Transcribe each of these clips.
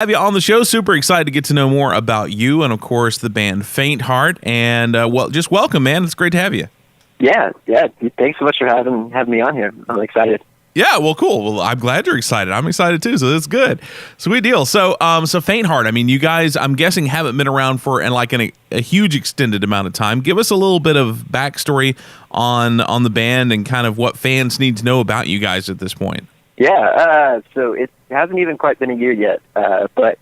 Have you on the show. Super excited to get to know more about you and, of course, the band Faintheart. And, just welcome, man. It's great to have you. Yeah. Thanks so much for having me on here. I'm excited. Yeah, well, cool. Well, I'm glad you're excited. I'm excited too, so that's good. Sweet deal. So Faintheart, I mean, you guys, I'm guessing, haven't been around for a huge extended amount of time. Give us a little bit of backstory on the band and kind of what fans need to know about you guys at this point. Yeah, so it hasn't even quite been a year yet, but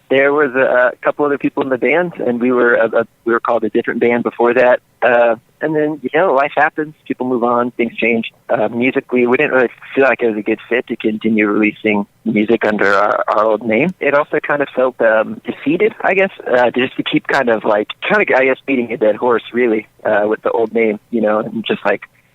there was a couple other people in the band, and we were called a different band before that. And then, life happens. People move on. Things change. Musically, we didn't really feel like it was a good fit to continue releasing music under our old name. It also kind of felt defeated, I guess, just to keep kind of, beating a dead horse, really, with the old name, and just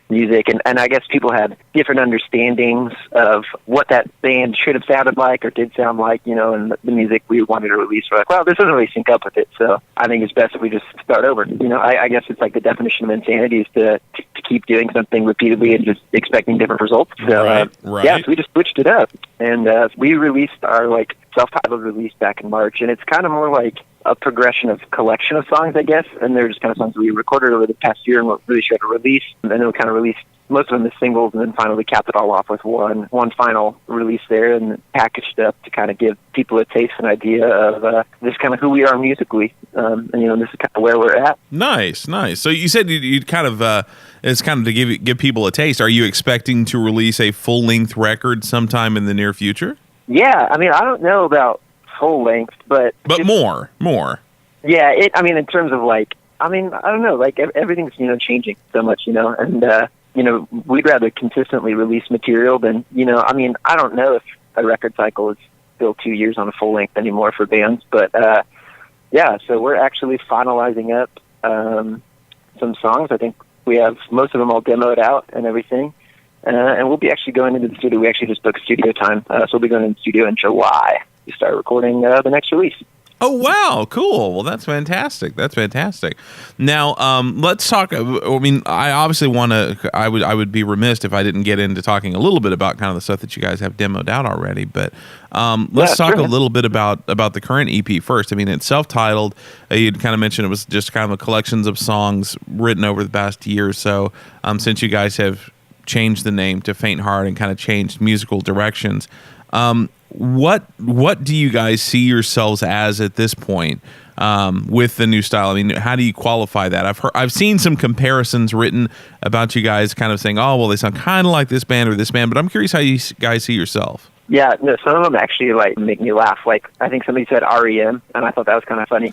music. And I guess people had different understandings of what that band should have sounded like or did sound like, and the music we wanted to release. We're like, well, this doesn't really sync up with it, so I think it's best if we just start over. I guess it's like the definition of insanity is to keep doing something repeatedly and just expecting different results. So, right. Yeah, so we just switched it up. And we released our, self-titled release back in March, and it's kind of more like a progression of collection of songs, I guess, and they're just kind of songs we recorded over the past year and we're really sure to release, and then we'll kind of release most of them as singles, and then finally capped it all off with one final release there, and packaged up to kind of give people a taste and idea of this kind of who we are musically, and this is kind of where we're at. Nice. So you said you'd kind of it's kind of to give people a taste. Are you expecting to release a full-length record sometime in the near future? Yeah, I mean, I don't know about full length, but more. Yeah, in terms of I don't know, everything's changing so much, and we'd rather consistently release material than I don't know if a record cycle is still 2 years on a full length anymore for bands, but so we're actually finalizing up some songs. I think we have most of them all demoed out and everything. And we'll be actually going into the studio. We actually just booked studio time, so we'll be going into the studio in July to start recording the next release. Oh, wow. Cool. Well, that's fantastic. Now, let's talk. I obviously want to, I would be remiss if I didn't get into talking a little bit about kind of the stuff that you guys have demoed out already. But let's talk a little bit about the current EP first. I mean, it's self-titled. You'd kind of mentioned it was just kind of a collections of songs written over the past year or so, since you guys have changed the name to Faintheart and kind of changed musical directions. What do you guys see yourselves as at this point with the new style? I mean, how do you qualify that? I've seen some comparisons written about you guys kind of saying, oh, well, they sound kind of like this band or this band, but I'm curious how you guys see yourself. Yeah, no, some of them actually make me laugh. I think somebody said REM, and I thought that was kind of funny.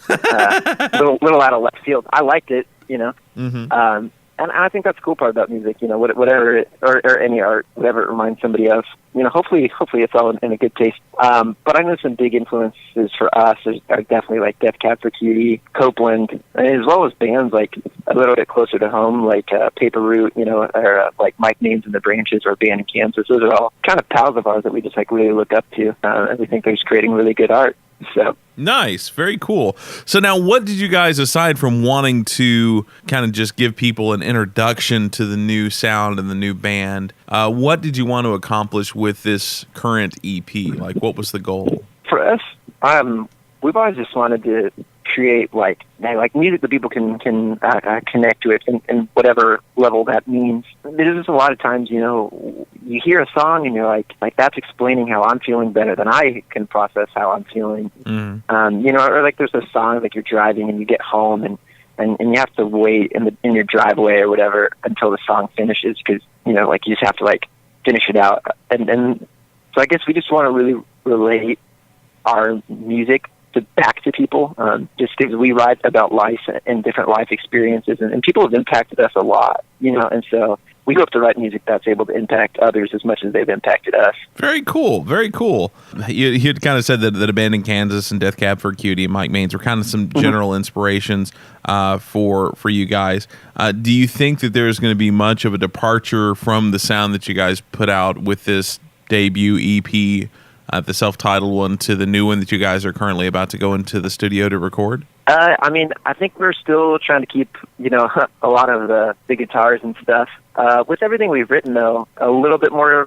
little out of left field. I liked it, Mm-hmm. And I think that's the cool part about music, whatever or any art, whatever it reminds somebody of, hopefully it's all in a good taste. But I know some big influences for us are definitely Death Cab for Cutie, Copeland, as well as bands a little bit closer to home, Paper Route, or Mike Names and the Branches or a band in Kansas. Those are all kind of pals of ours that we just really look up to, and we think they're just creating really good art. So nice, very cool. So now, what did you guys, aside from wanting to kind of just give people an introduction to the new sound and the new band, what did you want to accomplish with this current EP? What was the goal? For us, we've always just wanted to create music that people can connect to it in whatever level that means. There's just a lot of times, you hear a song and you're like that's explaining how I'm feeling better than I can process how I'm feeling. Mm. Or there's a song you're driving and you get home and you have to wait in your driveway or whatever until the song finishes because you just have to finish it out. And so I guess we just want to really relate our music back to people, just because we write about life and different life experiences, and people have impacted us a lot, and so we hope to write music that's able to impact others as much as they've impacted us. Very cool. You'd kind of said that a band in Kansas and Death Cab for Cutie and Mike Maines were kind of some general inspirations for you guys. Do you think that there's going to be much of a departure from the sound that you guys put out with this debut EP, the self-titled one, to the new one that you guys are currently about to go into the studio to record? I think we're still trying to keep, a lot of the guitars and stuff. With everything we've written, though, a little bit more,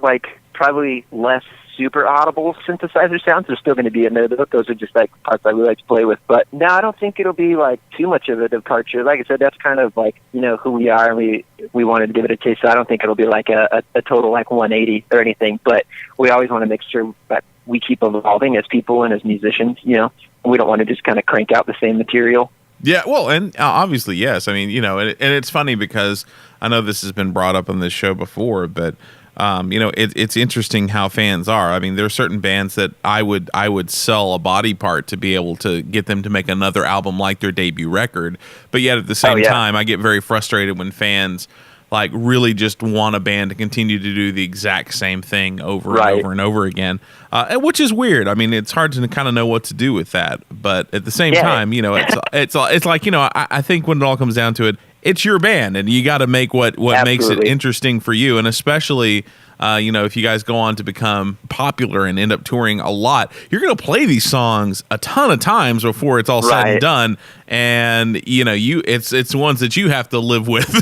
probably less super audible synthesizer sounds are still going to be in there. Those are just like parts I really like to play with. But no, I don't think it'll be like too much of a departure. Like I said, that's kind of like, you know, who we are, and we wanted to give it a taste. So I don't think it'll be like a total like 180 or anything. But we always want to make sure that we keep evolving as people and as musicians, you know. We don't want to just kind of crank out the same material. Yeah, well, and obviously, yes. I mean, you know, and it's funny because I know this has been brought up on this show before, but you know, it's interesting how fans are. I mean, there are certain bands that I would sell a body part to be able to get them to make another album like their debut record, but yet at the same time, I get very frustrated when fans like really just want a band to continue to do the exact same thing over and over and over again, which is weird. I mean, it's hard to kind of know what to do with that, but at the same time, you know, it's like, you know, I think when it all comes down to it, it's your band, and you got to make what makes it interesting for you, and especially, you know, if you guys go on to become popular and end up touring a lot, you're going to play these songs a ton of times before it's all said and done, and you know, it's ones that you have to live with.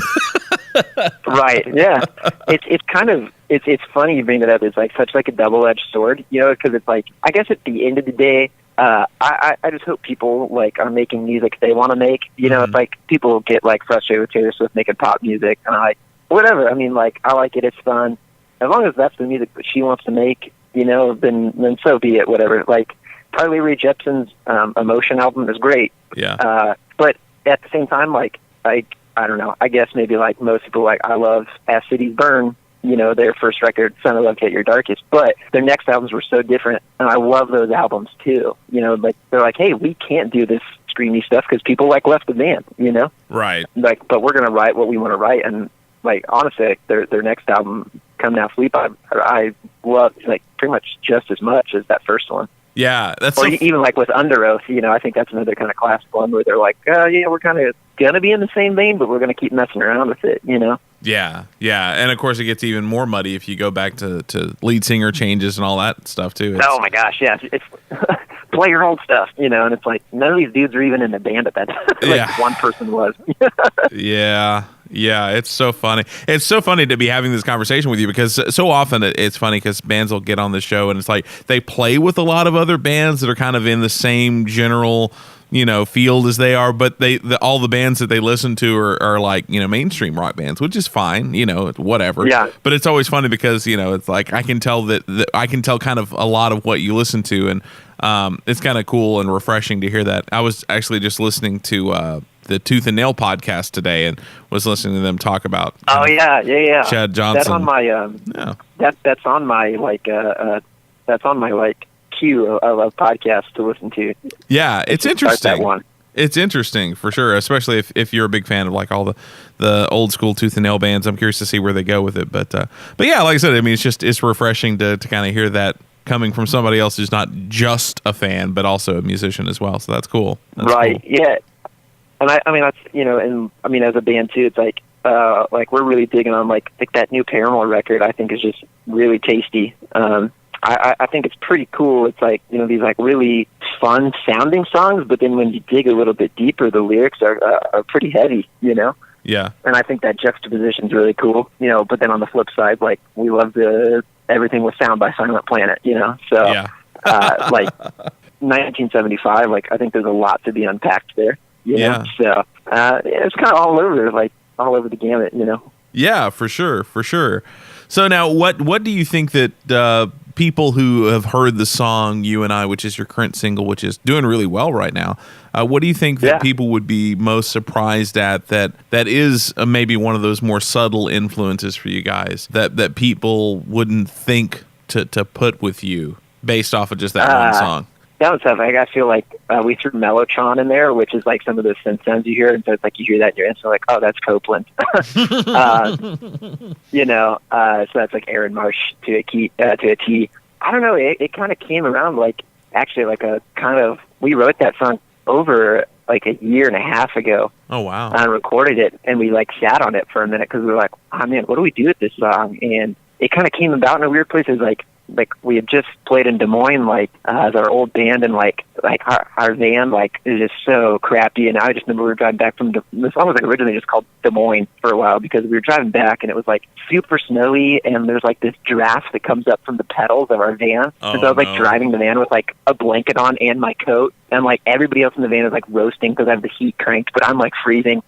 Right. Yeah. It's kind of it's funny you bring that up. It's like such like a double-edged sword, you know, because it's like, I guess at the end of the day, I just hope people like are making music they want to make. You know, it's like people get like frustrated with Taylor Swift making pop music, and I'm like, whatever. I mean, like, I like it. It's fun. As long as that's the music that she wants to make, you know, then so be it. Whatever. Like, Carly Rae Jepsen's Emotion album is great. Yeah. But at the same time, like, I don't know. I guess maybe like most people, like, I love As Cities Burn, you know, their first record, Son of Love Hit Your Darkest, but their next albums were so different, and I love those albums too. You know, like, they're like, hey, we can't do this screamy stuff because people like left the band, you know? Right. Like, but we're going to write what we want to write, and like, honestly, their next album, Come Now Sleep, I love like pretty much just as much as that first one. Yeah, that's or even like with Under Oath, you know, I think that's another kind of classic one where they're like, yeah, we're kind of gonna be in the same vein, but we're gonna keep messing around with it, you know. Yeah, and of course it gets even more muddy if you go back to lead singer changes and all that stuff too. Oh my gosh, yeah, it's play your old stuff, you know, and it's like none of these dudes are even in the band at that time. Like one person was. Yeah, it's so funny. It's so funny to be having this conversation with you because so often it's funny because bands will get on the show and it's like they play with a lot of other bands that are kind of in the same general, you know, field as they are, but all the bands that they listen to are like, you know, mainstream rock bands, which is fine, you know, whatever. Yeah. But it's always funny because, you know, it's like I can tell that I can tell kind of a lot of what you listen to, and it's kind of cool and refreshing to hear that. I was actually just listening to the Tooth and Nail podcast today and was listening to them talk about Chad Johnson. That's on my that's on my like queue of podcasts to listen to. Yeah, it's interesting. It's interesting for sure, especially if you're a big fan of like all the old school Tooth and Nail bands. I'm curious to see where they go with it, but yeah, like I said, I mean, it's refreshing to kind of hear that coming from somebody else who's not just a fan but also a musician as well. So that's cool. That's right. Cool. Yeah. And I mean, that's, you know, and I mean, as a band too, it's like we're really digging on like that new Paramore record. I think is just really tasty. I think it's pretty cool. It's like, you know, these like really fun sounding songs, but then when you dig a little bit deeper, the lyrics are pretty heavy, you know? Yeah. And I think that juxtaposition is really cool, you know, but then on the flip side, like we love Everything Was Sound by Silent Planet, you know? So, like 1975, like I think there's a lot to be unpacked there. You know? So it's kind of all over the gamut, you know. Yeah, for sure. So now, what do you think that people who have heard the song "You and I," which is your current single, which is doing really well right now, what do you think that people would be most surprised at that is maybe one of those more subtle influences for you guys that people wouldn't think to put with you based off of just that one song? That was tough. Like, I feel like we threw Mellotron in there, which is like some of those synth sounds you hear, and so it's like you hear that and you're instantly like, oh, that's Copeland. You know, so that's like Aaron Marsh to a T. I don't know. It kind of came around like actually like a kind of, we wrote that song over like a year and a half ago. Oh, wow. And recorded it, and we like sat on it for a minute because we were like, oh man, what do we do with this song? And it kind of came about in a weird place. It was like, like we had just played in Des Moines, like as our old band, and like our van like is just so crappy. And I just remember we were driving back from the song was like originally just called Des Moines for a while because we were driving back and it was like super snowy, and there's like this draft that comes up from the pedals of our van. Oh, and so I was like driving the van with like a blanket on and my coat, and like everybody else in the van is like roasting because I have the heat cranked, but I'm like freezing.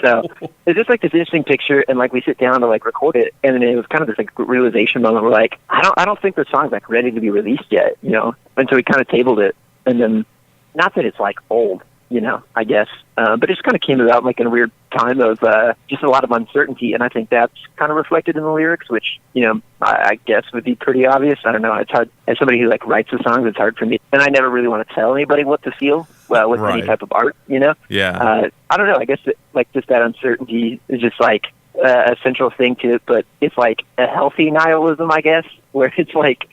So it's just like this interesting picture, and like we sit down to like record it, and then it was kind of this like realization moment. We're like, I don't think the song's like ready to be released yet, you know. And so we kind of tabled it, and then not that it's like old, you know, I guess, but it just kind of came about like in a weird time of just a lot of uncertainty, and I think that's kind of reflected in the lyrics, which, you know, I guess would be pretty obvious. I don't know. It's hard as somebody who like writes the songs. It's hard for me, and I never really want to tell anybody what to feel with any type of art, you know. Yeah. I don't know. I guess like just that uncertainty is just like a central thing to it, but it's like a healthy nihilism, I guess, where it's like,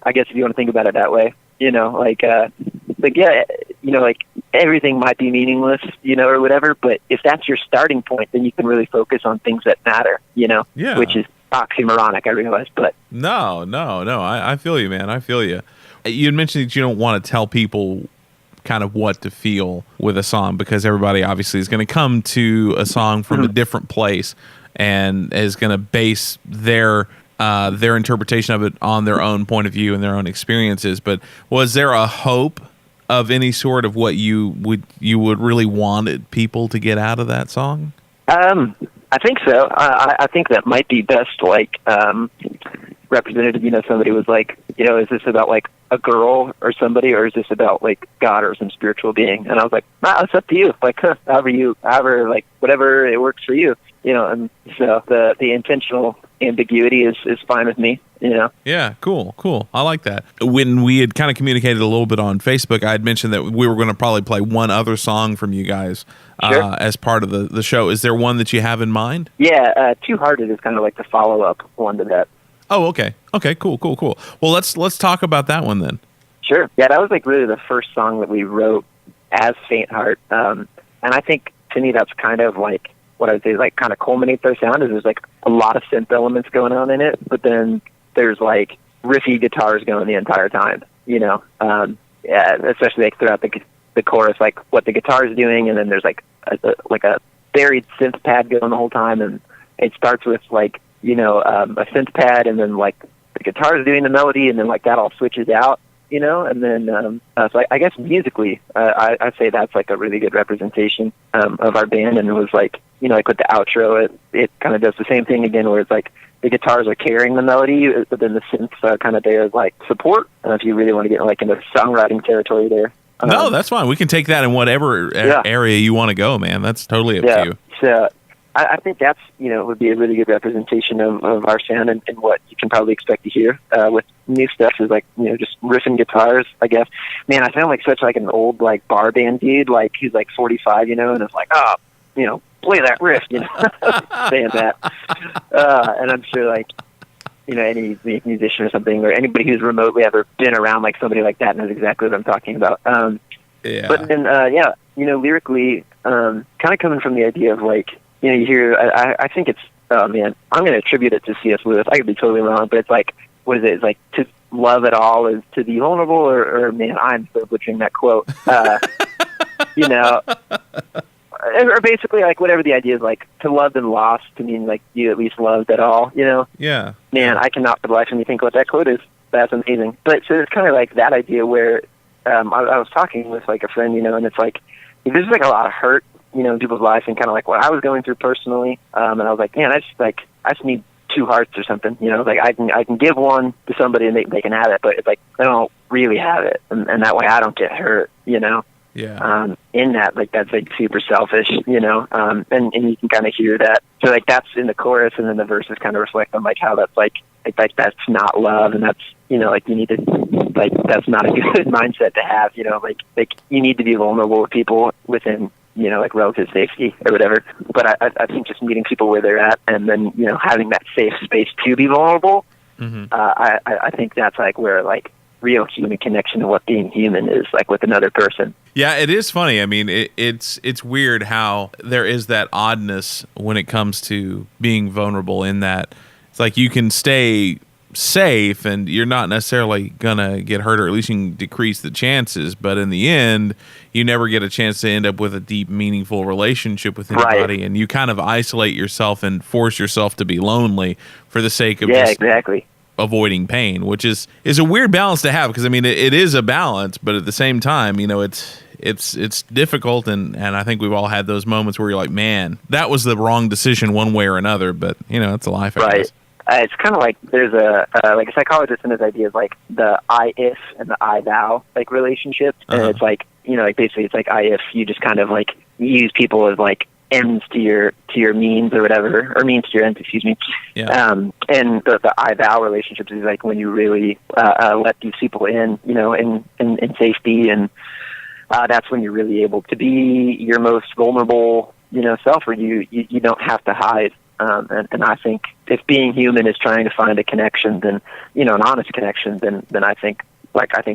I guess if you want to think about it that way, you know, like yeah, you know, like everything might be meaningless, you know, or whatever, but if that's your starting point, then you can really focus on things that matter, you know, which is oxymoronic, I realize, but. No. I feel you, man. I feel you. You had mentioned that you don't want to tell people kind of what to feel with a song because everybody obviously is going to come to a song from a different place and is going to base their interpretation of it on their own point of view and their own experiences. But was there a hope of any sort of what you would really wanted people to get out of that song? I think so. I think that might be best, like, representative, you know, somebody was like, you know, is this about like a girl or somebody, or is this about like God or some spiritual being? And I was like, it's up to you. Like, however, like whatever it works for you, you know. And so the intentional ambiguity is fine with me, you know. Yeah, cool. I like that. When we had kind of communicated a little bit on Facebook, I had mentioned that we were going to probably play one other song from you guys as part of the show. Is there one that you have in mind? Yeah, Two Hearted is kind of like the follow-up one to that. Oh, okay. Okay, cool. Well, let's talk about that one then. Sure. Yeah, that was like really the first song that we wrote as Faintheart. And I think to me that's kind of like what I would say like kind of culminates our sound is there's like a lot of synth elements going on in it, but then there's like riffy guitars going the entire time, you know. Yeah, especially like throughout the chorus, like what the guitar is doing, and then there's like a buried synth pad going the whole time, and it starts with like, you know, a synth pad, and then like the guitar is doing the melody, and then like that all switches out, you know, and then so I guess musically, I'd say that's like a really good representation of our band. And it was like, you know, like with the outro, it kind of does the same thing again, where it's like the guitars are carrying the melody, but then the synths are kind of there as like support. If you really want to get like into songwriting territory there. No, that's fine. We can take that in whatever area you want to go, man. That's totally up to you. So I think that's, you know, would be a really good representation of our sound and what you can probably expect to hear with new stuff is like, you know, just riffing guitars, I guess. Man, I sound like such like an old like bar band dude, like he's like 45, you know, and it's like, oh, you know, play that riff, you know, saying that. And I'm sure like, you know, any musician or something, or anybody who's remotely ever been around like somebody like that knows exactly what I'm talking about. But then, you know, lyrically, kind of coming from the idea of like, you know, you hear, I think it's, oh man, I'm going to attribute it to C.S. Lewis. I could be totally wrong, but it's like, what is it? It's like, to love at all is to be vulnerable, or man, I'm so butchering that quote. You know, or basically like whatever the idea is, like to love and lost to mean like you at least loved at all, you know? Yeah. Man, I cannot for the life of me think what that quote is. That's amazing. But so it's kind of like that idea where I was talking with like a friend, you know, and it's like, there's like a lot of hurt, you know, in people's lives, and kind of like what I was going through personally. And I was like, man, I just need two hearts or something, you know, like I can give one to somebody and they can have it, but it's like, they don't really have it. And that way I don't get hurt, you know? Yeah. In that, like, that's like super selfish, you know? And you can kind of hear that. So like that's in the chorus, and then the verses kind of reflect on like how that's like that's not love, and that's, you know, like you need to, like, that's not a good mindset to have, you know, like you need to be vulnerable with people within, you know, like relative safety or whatever. But I think just meeting people where they're at, and then, you know, having that safe space to be vulnerable, I think that's like where like real human connection to what being human is, like with another person. Yeah, it is funny. I mean, it's weird how there is that oddness when it comes to being vulnerable, in that it's like you can stay safe and you're not necessarily gonna get hurt, or at least you can decrease the chances. But in the end, you never get a chance to end up with a deep, meaningful relationship with anybody, and you kind of isolate yourself and force yourself to be lonely for the sake of exactly avoiding pain, which is a weird balance to have, because I mean it is a balance, but at the same time, you know, it's difficult, and I think we've all had those moments where you're like, man, that was the wrong decision one way or another, but you know, it's a life, I guess. It's kind of like there's a like a psychologist and his ideas like the I if and the I thou like relationship, and it's like, you know, like basically it's like I if you just kind of like use people as like ends to your means or whatever, or means to your ends, excuse me. Yeah. And the I thou relationships is like when you really let these people in, you know, in safety, and that's when you're really able to be your most vulnerable, you know, self, where you don't have to hide. And I think if being human is trying to find a connection, then, you know, an honest connection, then I think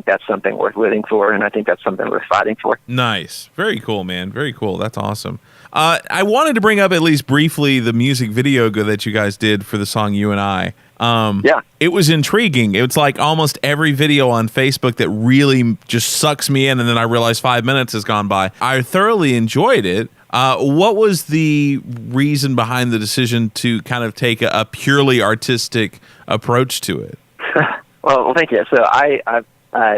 that's something worth living for, and I think that's something worth fighting for. Nice. Very cool, man. Very cool. That's awesome. I wanted to bring up at least briefly the music video that you guys did for the song You and I. Yeah. It was intriguing. It's like almost every video on Facebook that really just sucks me in, and then I realize 5 minutes has gone by. I thoroughly enjoyed it. What was the reason behind the decision to kind of take a purely artistic approach to it? Well, thank you. So I've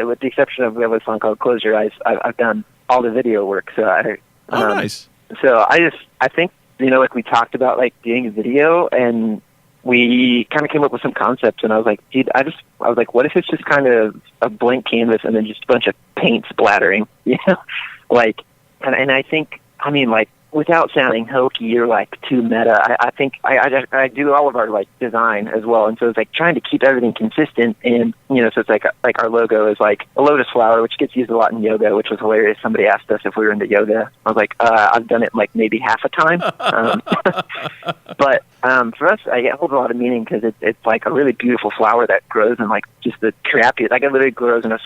with the exception of, we have a song called Close Your Eyes, I've done all the video work. So nice. So I think, you know, like we talked about like doing a video, and we kind of came up with some concepts, and I was like, dude, I was like, what if it's just kind of a blank canvas and then just a bunch of paint splattering, you know, like, and I think, I mean, like, without sounding hokey or like too meta, I think I do all of our like design as well, and so it's like trying to keep everything consistent. And you know, so it's like our logo is like a lotus flower, which gets used a lot in yoga, which was hilarious. Somebody asked us if we were into yoga. I was like, I've done it like maybe half a time, but for us, it holds a lot of meaning, because it's like a really beautiful flower that grows in like just the crappiest. Like it literally grows in a